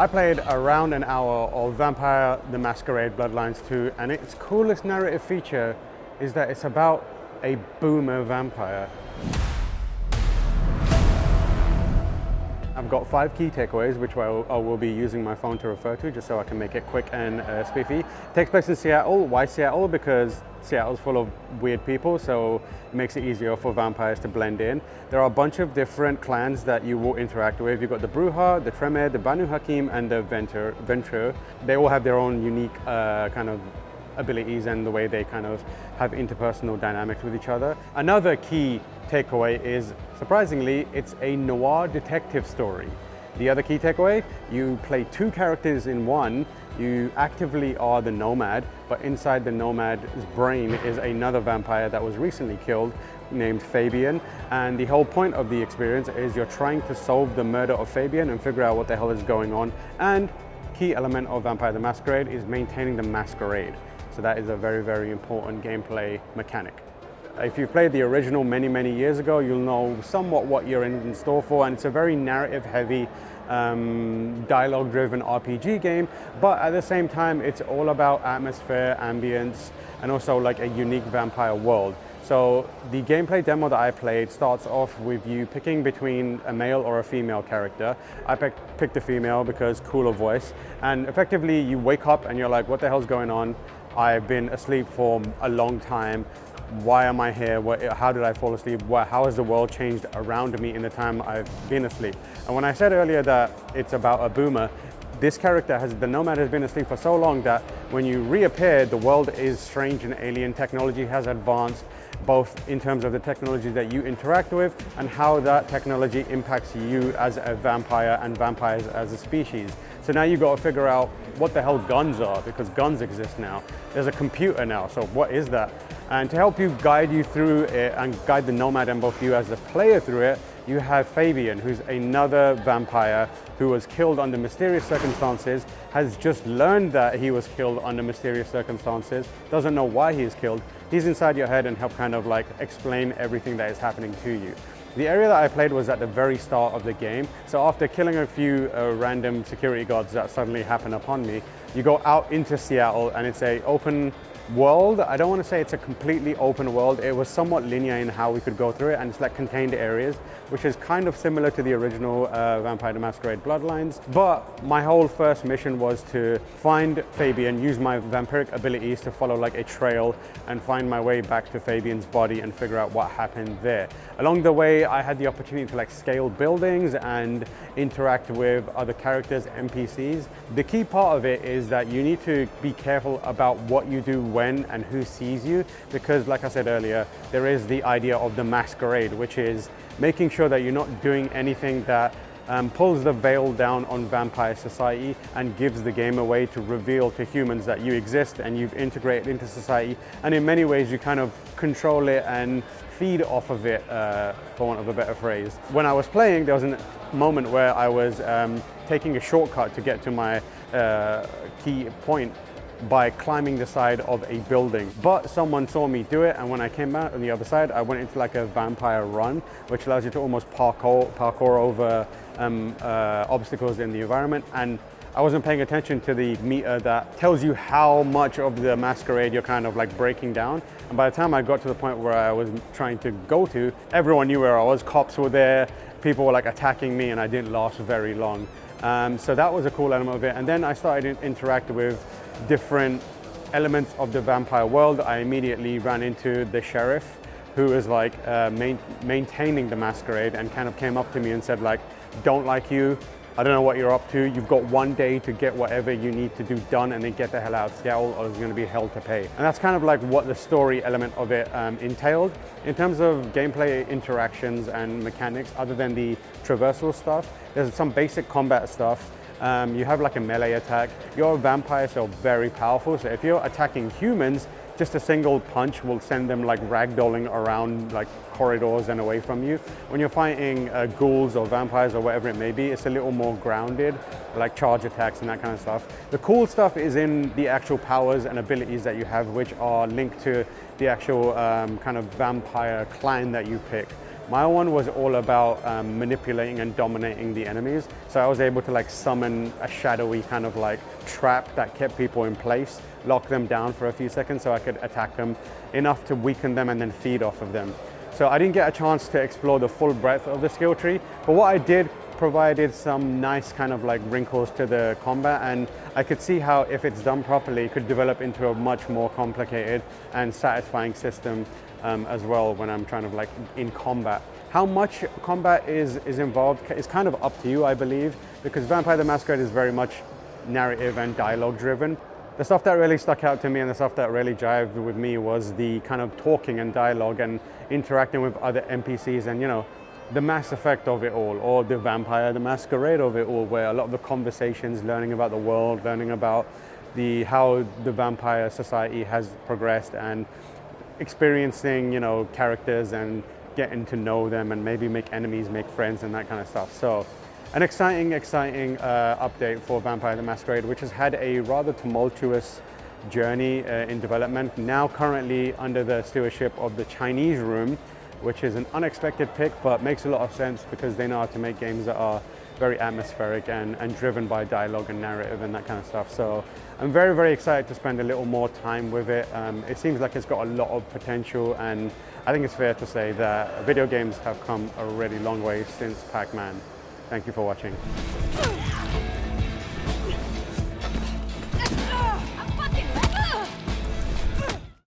I played around an hour of Vampire the Masquerade Bloodlines 2, and its coolest narrative feature is that it's about a boomer vampire. I've got 5 key takeaways, which I will be using my phone to refer to, just so I can make it quick and spiffy. It takes place in Seattle. Why Seattle? Because Seattle's full of weird people, so it makes it easier for vampires to blend in. There are a bunch of different clans that you will interact with. You've got the Bruja, the Tremere, the Banu Hakim, and the Venture. They all have their own unique kind of abilities and the way they kind of have interpersonal dynamics with each other. Another key takeaway is, surprisingly, it's a noir detective story. The other key takeaway, you play 2 characters in one. You actively are the nomad, but inside the nomad's brain is another vampire that was recently killed named Fabian. And the whole point of the experience is you're trying to solve the murder of Fabian and figure out what the hell is going on. And key element of Vampire the Masquerade is maintaining the masquerade. So that is a very, very important gameplay mechanic. If you've played the original many, many years ago, you'll know somewhat what you're in store for, and it's a very narrative-heavy, dialogue-driven RPG game, but at the same time, it's all about atmosphere, ambience, and also like a unique vampire world. So the gameplay demo that I played starts off with you picking between a male or a female character. I picked the female because cooler voice, and effectively you wake up and you're like, what the hell's going on? I've been asleep for a long time. Why am I here? How did I fall asleep? How has the world changed around me in the time I've been asleep? And when I said earlier that it's about a boomer, this character, the nomad, has been asleep for so long that when you reappear, the world is strange and alien. Technology has advanced, both in terms of the technology that you interact with and how that technology impacts you as a vampire and vampires as a species. So now you've got to figure out what the hell guns are, because guns exist now. There's a computer now, so what is that? And to help you guide you through it and guide the nomad and both you as the player through it, you have Fabian, who's another vampire who was killed under mysterious circumstances, has just learned that he was killed under mysterious circumstances, doesn't know why he is killed. He's inside your head and help kind of like explain everything that is happening to you. The area that I played was at the very start of the game. So after killing a few random security guards that suddenly happen upon me, you go out into Seattle and it's an open world. I don't want to say it's a completely open world. It was somewhat linear in how we could go through it, and it's like contained areas, which is kind of similar to the original Vampire the Masquerade Bloodlines. But my whole first mission was to find Fabian, use my vampiric abilities to follow like a trail and find my way back to Fabian's body and figure out what happened there. Along the way, I had the opportunity to like scale buildings and interact with other characters, NPCs. The key part of it is that you need to be careful about what you do when and who sees you, because like I said earlier, there is the idea of the masquerade, which is making sure that you're not doing anything that pulls the veil down on vampire society and gives the game a way to reveal to humans that you exist and you've integrated into society, and in many ways you kind of control it and feed off of it, for want of a better phrase. When I was playing, there was a moment where I was taking a shortcut to get to my key point by climbing the side of a building, but someone saw me do it, and when I came out on the other side, I went into like a vampire run, which allows you to almost parkour over obstacles in the environment. And I wasn't paying attention to the meter that tells you how much of the masquerade you're kind of like breaking down. And by the time I got to the point where I was trying to go to, everyone knew where I was. Cops were there, people were like attacking me, and I didn't last very long. So that was a cool element of it. And then I started to interact with different elements of the vampire world. I immediately ran into the sheriff, who is like maintaining the masquerade, and kind of came up to me and said like, don't like you, I don't know what you're up to, you've got 1 day to get whatever you need to do done and then get the hell out of Seattle, or there's going to be hell to pay. And that's kind of like what the story element of it entailed. In terms of gameplay interactions and mechanics, other than the traversal stuff, there's some basic combat stuff. You have like a melee attack. You're a vampire, so very powerful. So if you're attacking humans, just a single punch will send them like ragdolling around like corridors and away from you. When you're fighting ghouls or vampires or whatever it may be, it's a little more grounded, like charge attacks and that kind of stuff. The cool stuff is in the actual powers and abilities that you have, which are linked to the actual kind of vampire clan that you pick. My one was all about manipulating and dominating the enemies. So I was able to like summon a shadowy kind of like trap that kept people in place, lock them down for a few seconds so I could attack them enough to weaken them and then feed off of them. So I didn't get a chance to explore the full breadth of the skill tree, but what I did provided some nice kind of like wrinkles to the combat, and I could see how if it's done properly it could develop into a much more complicated and satisfying system as well when I'm trying to like in combat. How much combat is involved is kind of up to you, I believe, because Vampire the Masquerade is very much narrative and dialogue driven. The stuff that really stuck out to me and the stuff that really jived with me was the kind of talking and dialogue and interacting with other NPCs, and you know, the Mass Effect of it all, or the Vampire the Masquerade of it all, where a lot of the conversations, learning about the world, learning about how the vampire society has progressed, and experiencing, you know, characters and getting to know them and maybe make enemies, make friends and that kind of stuff. So an exciting update for Vampire the Masquerade, which has had a rather tumultuous journey in development, now currently under the stewardship of the Chinese Room, which is an unexpected pick, but makes a lot of sense because they know how to make games that are very atmospheric and driven by dialogue and narrative and that kind of stuff. So I'm very, very excited to spend a little more time with it. It seems like it's got a lot of potential, and I think it's fair to say that video games have come a really long way since Pac-Man. Thank you for watching.